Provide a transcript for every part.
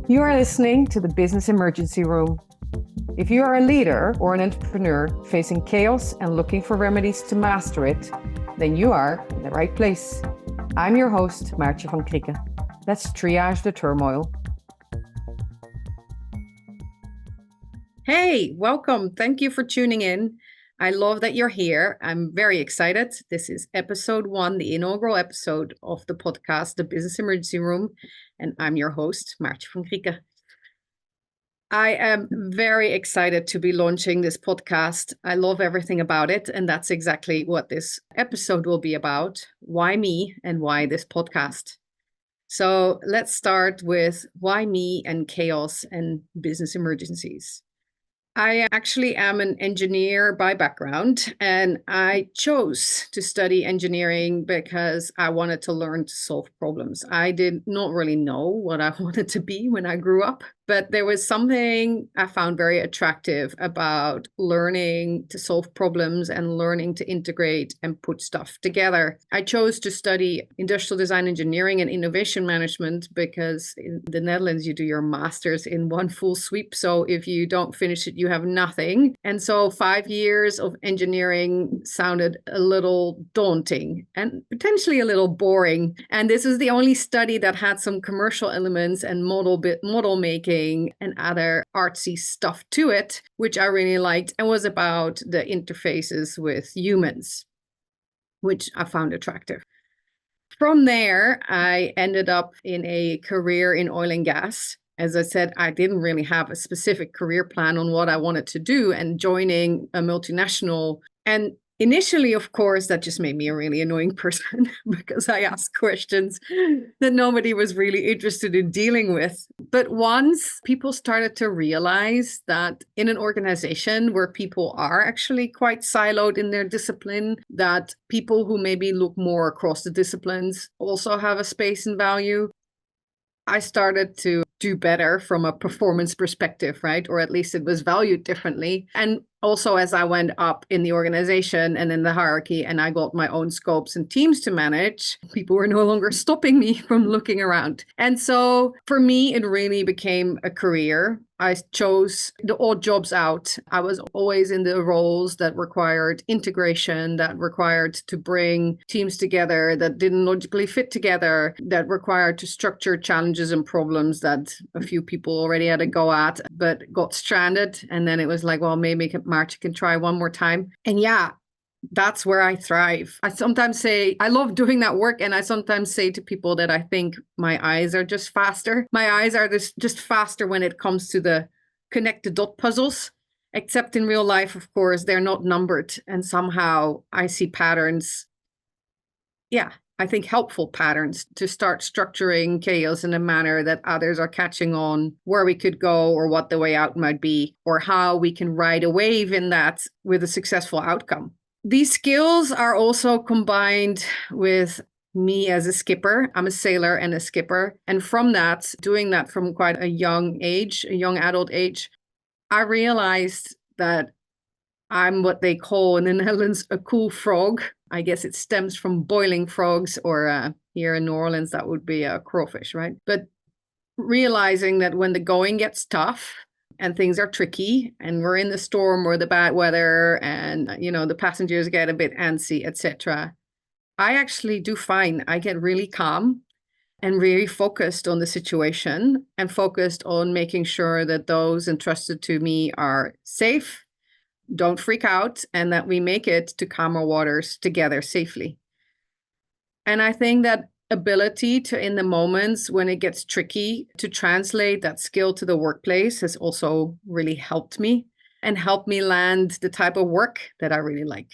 You are listening to the Business Emergency Room. If you are a leader or an entrepreneur facing chaos and looking for remedies to master it, then you are in the right place. I'm your host, Maartje van Krieken. Let's triage the turmoil. Hey, welcome. Thank you for tuning in. I love that you're here. I'm very excited. This is episode 1, the inaugural episode of the podcast, The Business Emergency Room. And I'm your host, Maartje van Krieken. I am very excited to be launching this podcast. I love everything about it. And that's exactly what this episode will be about. Why me and why this podcast? So let's start with why me and chaos and business emergencies. I actually am an engineer by background, and I chose to study engineering because I wanted to learn to solve problems. I did not really know what I wanted to be when I grew up, but there was something I found very attractive about learning to solve problems and learning to integrate and put stuff together. I chose to study industrial design engineering and innovation management because in the Netherlands, you do your master's in one full sweep. So if you don't finish it, you have nothing. And so 5 years of engineering sounded a little daunting and potentially a little boring. And this is the only study that had some commercial elements and model making and other artsy stuff to it, which I really liked, and was about the interfaces with humans, which I found attractive. From there, I ended up in a career in oil and gas. As I said, I didn't really have a specific career plan on what I wanted to do, and joining a multinational. And initially, of course, that just made me a really annoying person because I asked questions that nobody was really interested in dealing with. But once people started to realize that in an organization where people are actually quite siloed in their discipline, that people who maybe look more across the disciplines also have a space and value, I started to do better from a performance perspective, right? Or at least it was valued differently. And also as I went up in the organization and in the hierarchy and I got my own scopes and teams to manage, people were no longer stopping me from looking around. And so for me, it really became a career. I chose the odd jobs out. I was always in the roles that required integration, that required to bring teams together that didn't logically fit together, that required to structure challenges and problems that a few people already had a go at, but got stranded. And then it was like, well, maybe Maartje can try one more time. And yeah, that's where I thrive. I sometimes say I love doing that work. And I sometimes say to people that I think my eyes are just faster. My eyes are just faster when it comes to the connect the dot puzzles, except in real life, of course, they're not numbered. And somehow I see patterns. Yeah, I think helpful patterns to start structuring chaos in a manner that others are catching on where we could go or what the way out might be, or how we can ride a wave in that with a successful outcome. These skills are also combined with me as a skipper. I'm a sailor and a skipper. And from that, doing that from quite a young age, a young adult age, I realized that I'm what they call in the Netherlands a cool frog. I guess it stems from boiling frogs, or here in New Orleans, that would be a crawfish, right? But realizing that when the going gets tough, and things are tricky and we're in the storm or the bad weather and, the passengers get a bit antsy, etc., I actually do find I get really calm and really focused on the situation and focused on making sure that those entrusted to me are safe, don't freak out, and that we make it to calmer waters together safely. And I think that ability to, in the moments when it gets tricky, to translate that skill to the workplace has also really helped me and helped me land the type of work that I really like.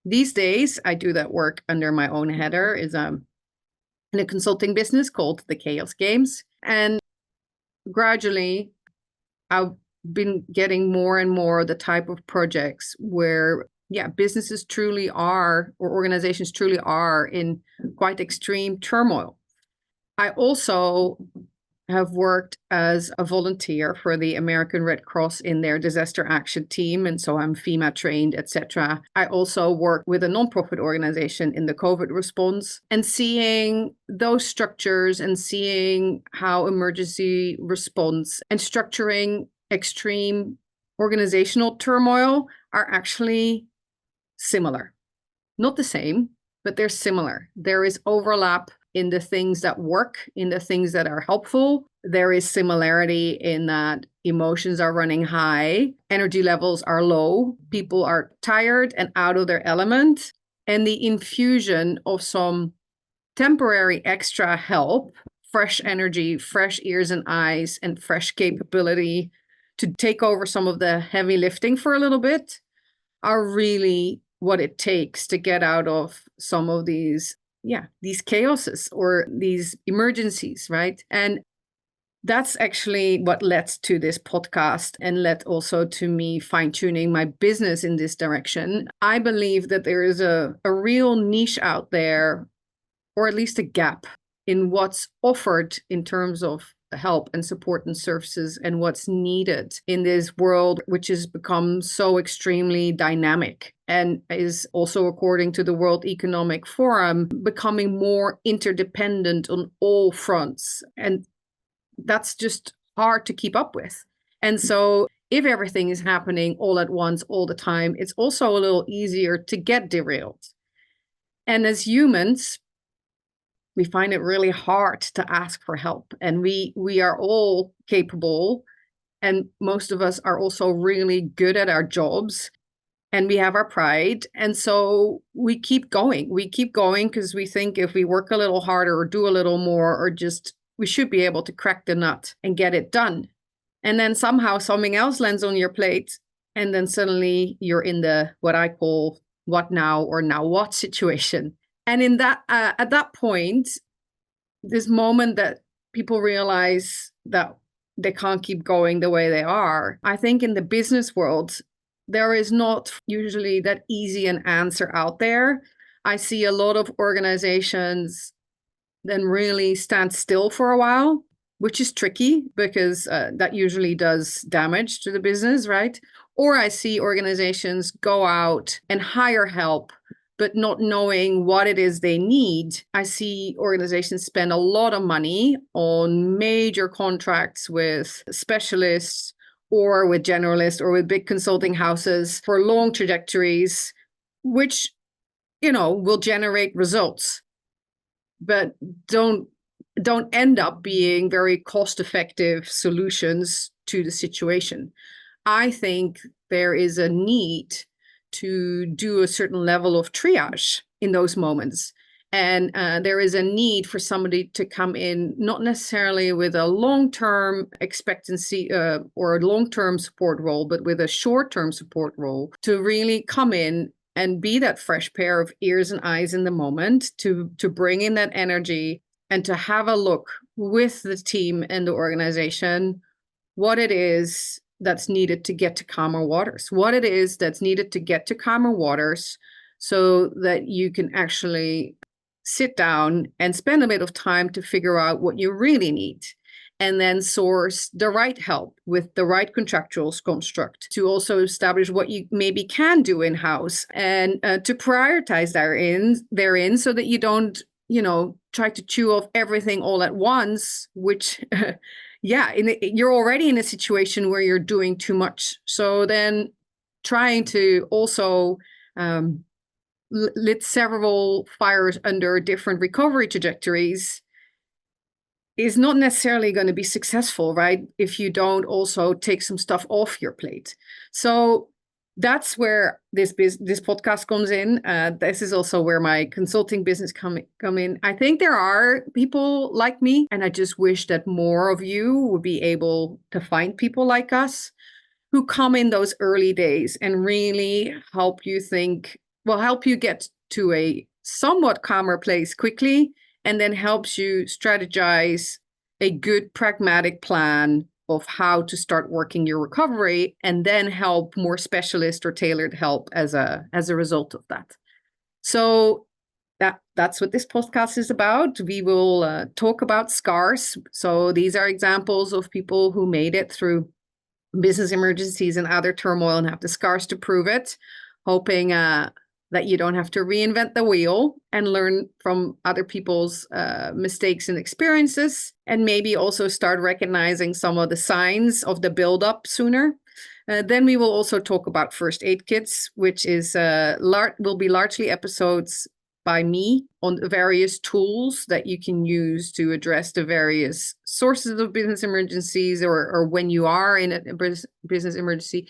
These days, I do that work under my own header in a consulting business called the Chaos Games. And gradually, I've been getting more and more the type of projects where businesses truly are, or organizations truly are, in quite extreme turmoil. I also have worked as a volunteer for the American Red Cross in their disaster action team. And so I'm FEMA trained, etc. I also work with a nonprofit organization in the COVID response, and seeing those structures and seeing how emergency response and structuring extreme organizational turmoil are actually similar. Not the same, but they're similar. There is overlap in the things that work, in the things that are helpful. There is similarity in that emotions are running high, energy levels are low, people are tired and out of their element, and the infusion of some temporary extra help, fresh energy, fresh ears and eyes, and fresh capability to take over some of the heavy lifting for a little bit are really what it takes to get out of some of these chaoses or these emergencies, right? And that's actually what led to this podcast and led also to me fine-tuning my business in this direction. I believe that there is a real niche out there, or at least a gap in what's offered in terms of help and support and services and what's needed in this world, which has become so extremely dynamic and is also, according to the World Economic Forum, becoming more interdependent on all fronts. And that's just hard to keep up with. And so if everything is happening all at once, all the time, it's also a little easier to get derailed. And as humans, we find it really hard to ask for help. And we are all capable, and most of us are also really good at our jobs, and we have our pride. And so we keep going. We keep going because we think if we work a little harder or do a little more, or just we should be able to crack the nut and get it done. And then somehow something else lands on your plate, and then suddenly you're in the what I call what now or now what situation. And in that, at that point, this moment that people realize that they can't keep going the way they are, I think in the business world, there is not usually that easy an answer out there. I see a lot of organizations then really stand still for a while, which is tricky because that usually does damage to the business, right? Or I see organizations go out and hire help, but not knowing what it is they need. I see organizations spend a lot of money on major contracts with specialists or with generalists or with big consulting houses for long trajectories, which, will generate results, but don't end up being very cost-effective solutions to the situation. I think there is a need to do a certain level of triage in those moments. And there is a need for somebody to come in, not necessarily with a long-term expectancy or a long-term support role, but with a short-term support role to really come in and be that fresh pair of ears and eyes in the moment, to bring in that energy and to have a look with the team and the organization what it is that's needed to get to calmer waters, what it is that's needed to get to calmer waters so that you can actually sit down and spend a bit of time to figure out what you really need, and then source the right help with the right contractual construct to also establish what you maybe can do in-house, and to prioritize therein so that you don't, try to chew off everything all at once, which, you're already in a situation where you're doing too much. So then trying to also lit several fires under different recovery trajectories is not necessarily going to be successful, right? If you don't also take some stuff off your plate. So that's where this podcast comes in. This is also where my consulting business come in. I think there are people like me, and I just wish that more of you would be able to find people like us who come in those early days and really help you help you get to a somewhat calmer place quickly, and then helps you strategize a good pragmatic plan of how to start working your recovery, and then help more specialist or tailored help as a result of that. So that's what this podcast is about. We will talk about scars. So these are examples of people who made it through business emergencies and other turmoil and have the scars to prove it, hoping that you don't have to reinvent the wheel and learn from other people's mistakes and experiences, and maybe also start recognizing some of the signs of the buildup sooner. Then we will also talk about first aid kits, which is will be largely episodes by me on the various tools that you can use to address the various sources of business emergencies or when you are in a business emergency.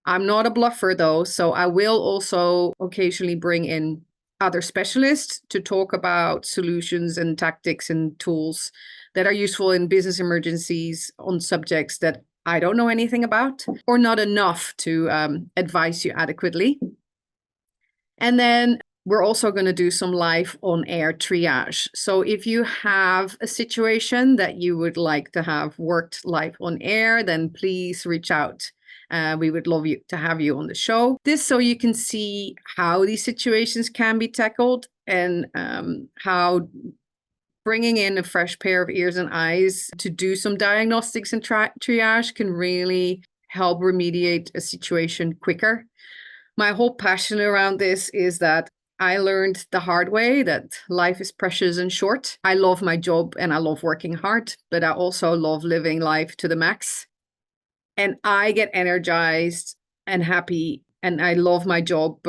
I'm not a bluffer though, so I will also occasionally bring in other specialists to talk about solutions and tactics and tools that are useful in business emergencies on subjects that I don't know anything about or not enough to advise you adequately. And then we're also going to do some live on-air triage. So if you have a situation that you would like to have worked live on air, then please reach out. We would love to have you on the show. This so you can see how these situations can be tackled and how bringing in a fresh pair of ears and eyes to do some diagnostics and triage can really help remediate a situation quicker. My whole passion around this is that I learned the hard way that life is precious and short. I love my job and I love working hard, but I also love living life to the max. And I get energized and happy and I love my job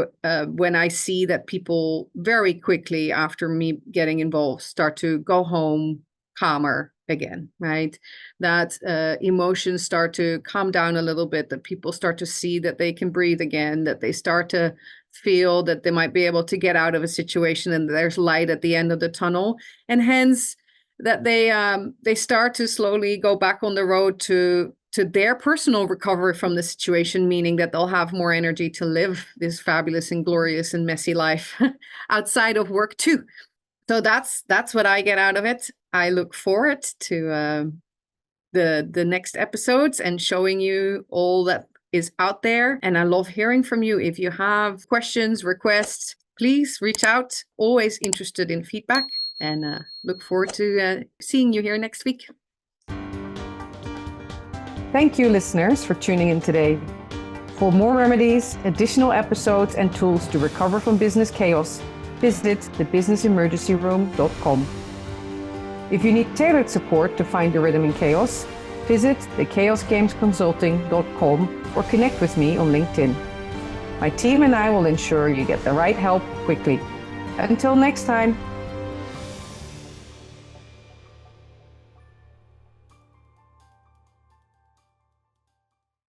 when I see that people very quickly after me getting involved start to go home calmer again, right? That emotions start to calm down a little bit, that people start to see that they can breathe again, that they start to feel that they might be able to get out of a situation and there's light at the end of the tunnel. And hence that they start to slowly go back on the road to their personal recovery from the situation, meaning that they'll have more energy to live this fabulous and glorious and messy life outside of work too. So that's what I get out of it. I look forward to the next episodes and showing you all that is out there. And I love hearing from you. If you have questions, requests, please reach out. Always interested in feedback and look forward to seeing you here next week. Thank you, listeners, for tuning in today. For more remedies, additional episodes, and tools to recover from business chaos, visit thebusinessemergencyroom.com. If you need tailored support to find your rhythm in chaos, visit thechaosgamesconsulting.com or connect with me on LinkedIn. My team and I will ensure you get the right help quickly. Until next time.